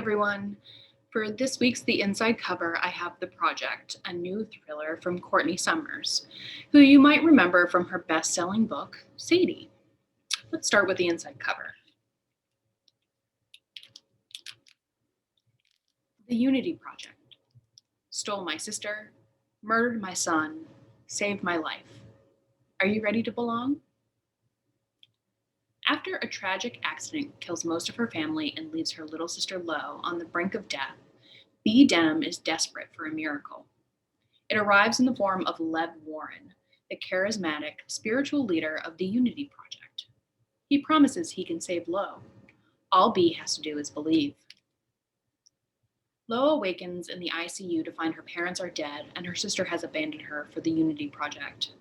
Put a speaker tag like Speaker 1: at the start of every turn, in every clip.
Speaker 1: everyone. For this week's The Inside Cover, I have The Project, a new thriller from Courtney Summers, who you might remember from her best-selling book, Sadie. Let's start with the inside cover. The Unity Project. Stole my sister, murdered my son, saved my life. Are you ready to belong? After a tragic accident kills most of her family and leaves her little sister Lo on the brink of death, Bee Denham is desperate for a miracle. It arrives in the form of Lev Warren, the charismatic, spiritual leader of the Unity Project. He promises he can save Lo. All Bee has to do is believe. Lo awakens in the ICU to find her parents are dead and her sister has abandoned her for the Unity Project.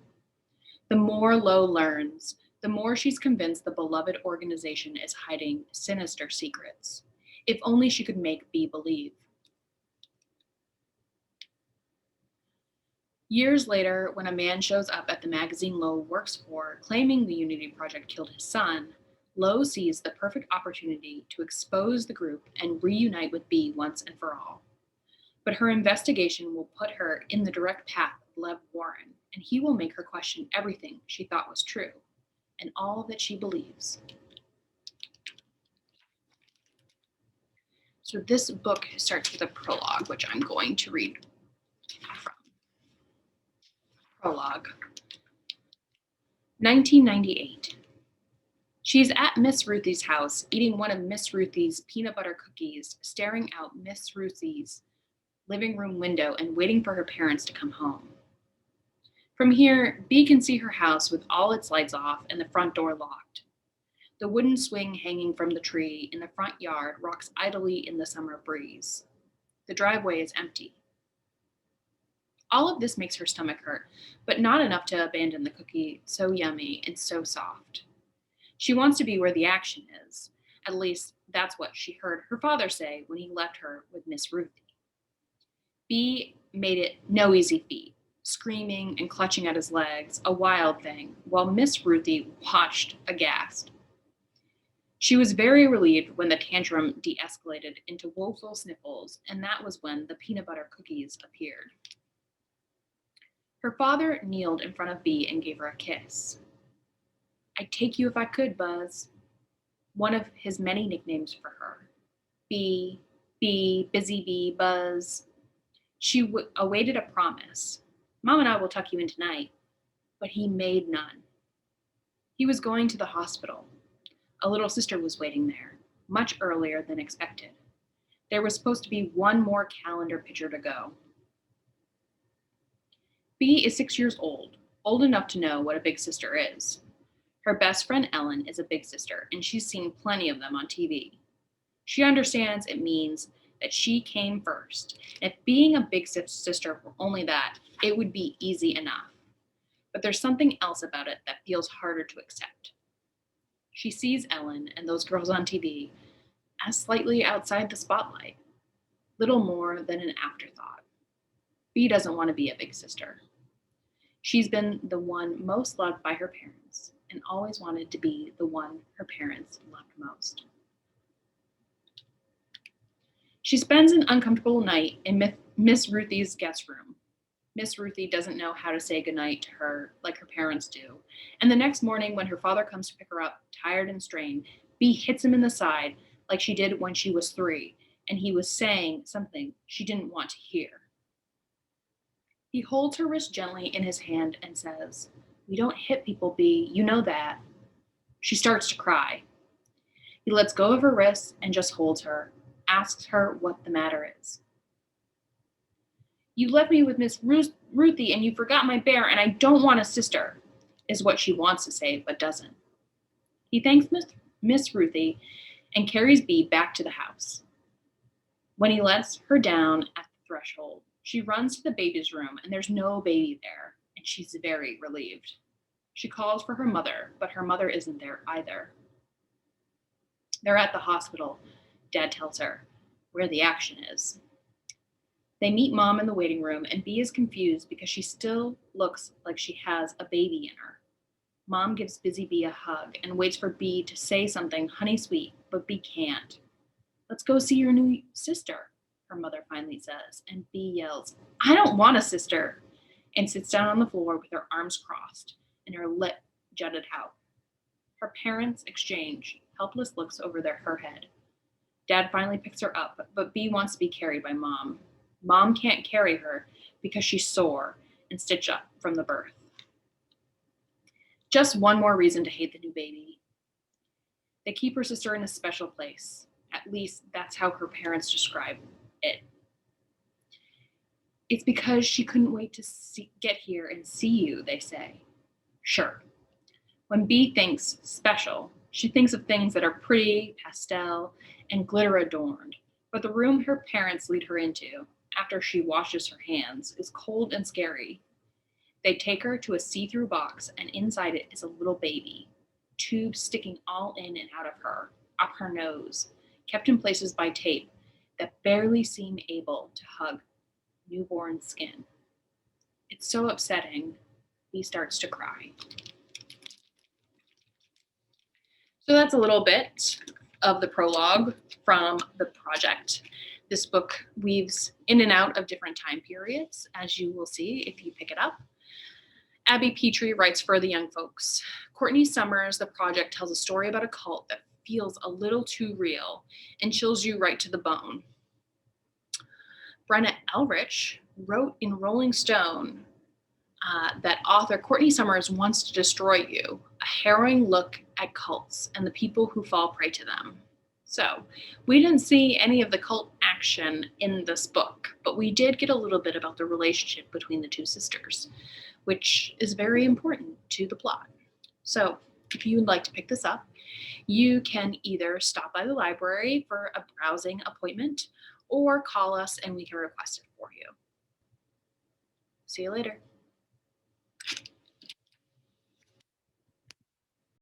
Speaker 1: The more Lo learns, the more she's convinced the beloved organization is hiding sinister secrets. If only she could make Bee believe. Years later, when a man shows up at the magazine Lo works for, claiming the Unity Project killed his son, Lo sees the perfect opportunity to expose the group and reunite with Bee once and for all. But her investigation will put her in the direct path of Lev Warren, and he will make her question everything she thought was true, and all that she believes. So this book starts with a prologue, which I'm going to read from. Prologue. 1998. She's at Miss Ruthie's house, eating one of Miss Ruthie's peanut butter cookies, staring out Miss Ruthie's living room window and waiting for her parents to come home. From here, Bee can see her house with all its lights off and the front door locked. The wooden swing hanging from the tree in the front yard rocks idly in the summer breeze. The driveway is empty. All of this makes her stomach hurt, but not enough to abandon the cookie, so yummy and so soft. She wants to be where the action is. At least that's what she heard her father say when he left her with Miss Ruthie. Bee made it no easy feat, screaming and clutching at his legs, a wild thing, while Miss Ruthie watched aghast. She was very relieved when the tantrum de-escalated into woeful sniffles, and that was when the peanut butter cookies appeared. Her father kneeled in front of Bee and gave her a kiss. "I'd take you if I could, Buzz," one of his many nicknames for her. Bee, Busy Bee, Buzz. She awaited a promise. "Mom and I will tuck you in tonight." But he made none. He was going to the hospital. A little sister was waiting there, much earlier than expected. There was supposed to be one more calendar picture to go. Bee is 6 years old enough to know what a big sister is. Her best friend Ellen is a big sister, and she's seen plenty of them on TV. She understands it means that she came first. If being a big sister were only that, it would be easy enough. But there's something else about it that feels harder to accept. She sees Ellen and those girls on TV as slightly outside the spotlight, little more than an afterthought. Bee doesn't want to be a big sister. She's been the one most loved by her parents and always wanted to be the one her parents loved most. She spends an uncomfortable night in Miss Ruthie's guest room. Miss Ruthie doesn't know how to say goodnight to her like her parents do, and the next morning when her father comes to pick her up, tired and strained, Bee hits him in the side like she did when she was 3, and he was saying something she didn't want to hear. He holds her wrist gently in his hand and says, "We don't hit people, Bee, you know that." She starts to cry. He lets go of her wrist and just holds her, asks her what the matter is. "You left me with Miss Ruthie and you forgot my bear and I don't want a sister," is what she wants to say but doesn't. He thanks Miss Ruthie and carries Bee back to the house. When he lets her down at the threshold, she runs to the baby's room and there's no baby there, and she's very relieved. She calls for her mother, but her mother isn't there either. They're at the hospital, Dad tells her, where the action is. They meet Mom in the waiting room, and Bee is confused because she still looks like she has a baby in her. Mom gives Busy Bee a hug and waits for Bee to say something honey sweet, but Bee can't. Let's go see your new sister, her mother finally says, and Bee yells, I don't want a sister, and sits down on the floor with her arms crossed and her lip jutted out. Her parents exchange helpless looks over her head. Dad finally picks her up, but Bee wants to be carried by Mom. Mom can't carry her because she's sore and stitched up from the birth. Just one more reason to hate the new baby. They keep her sister in a special place. At least that's how her parents describe it. It's because she couldn't wait to get here and see you, they say. Sure. When Bee thinks special, she thinks of things that are pretty, pastel, and glitter adorned. But the room her parents lead her into, after she washes her hands, is cold and scary. They take her to a see-through box, and inside it is a little baby, tubes sticking all in and out of her, up her nose, kept in places by tape that barely seem able to hug newborn skin. It's so upsetting, Bee starts to cry. So that's a little bit of the prologue from the project. This book weaves in and out of different time periods, as you will see if you pick it up. Abby Petrie writes for the young folks. Courtney Summers, the project, tells a story about a cult that feels a little too real and chills you right to the bone. Brenna Elrich wrote in Rolling Stone that author Courtney Summers wants to destroy you, a harrowing look at cults and the people who fall prey to them. So, we didn't see any of the cult action in this book, but we did get a little bit about the relationship between the two sisters, which is very important to the plot. So, if you would like to pick this up, you can either stop by the library for a browsing appointment or call us and we can request it for you. See you later.